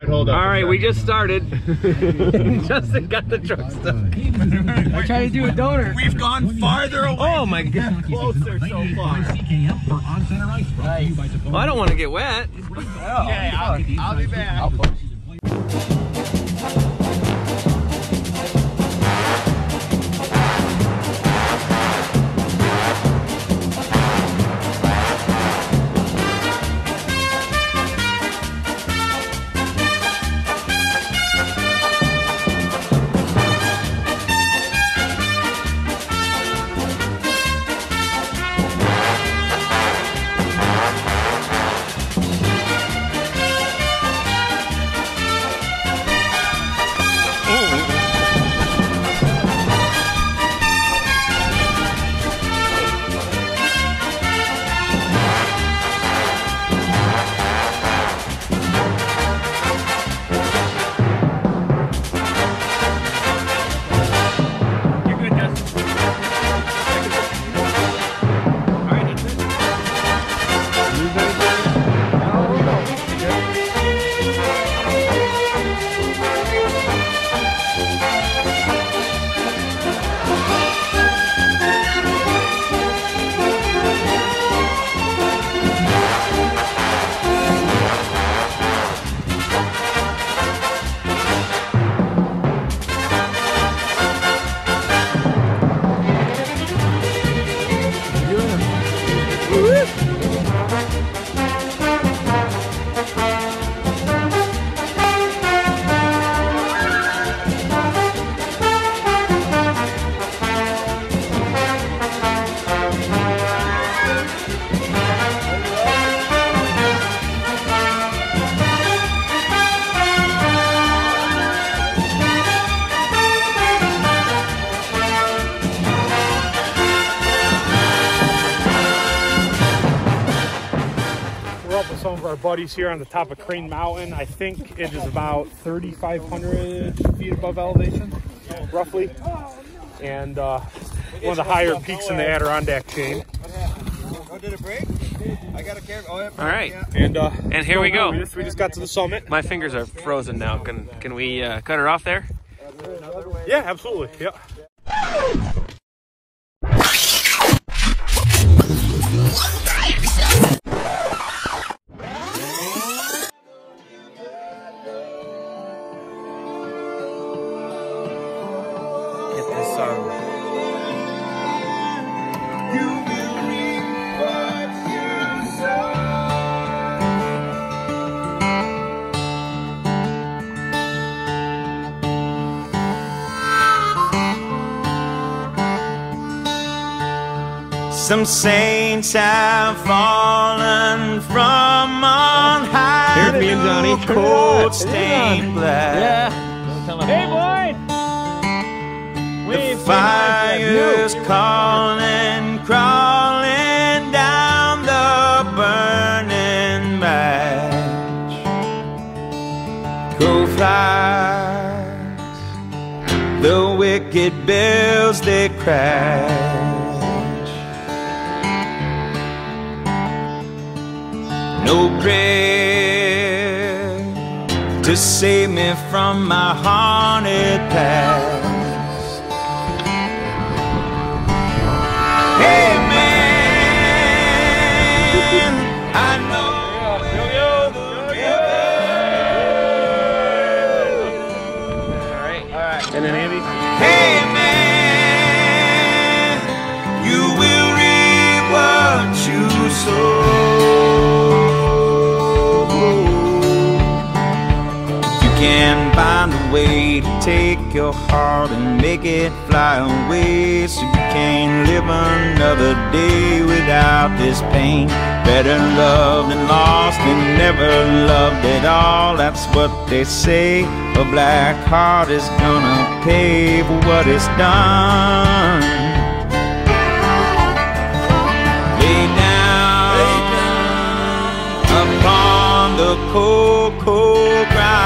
Hold up. All right, we just started. Justin got the truck stuck. I tried to do a donor. We've gone farther away. Oh my God. Closer so far. Well, I don't want to get wet. Okay, I'll be back. Some of our buddies here on the top of Crane Mountain. I think it is about 3,500 feet above elevation, roughly, and one of the higher peaks in the Adirondack chain. Oh, did it break? I got a camera. Oh, yeah. All right, and here we go. We just got to the summit. My fingers are frozen now. Can we cut her off there? Yeah, absolutely. Yeah. Some saints have fallen from on high. Here's me and Johnny. Cold stained black. Yeah. Hey, boy. The fire's calling, crawling down the burning match. Crow flies, the wicked bells they crash. No prayer to save me from my haunted past. Hey man, I know. All right. And then Andy. Hey man, you will reap what you sow. Can find a way to take your heart and make it fly away, so you can live another day without this pain. Better loved than lost and never loved at all. That's what they say. A black heart is gonna pay for what it's done. Lay down upon the cold, cold ground.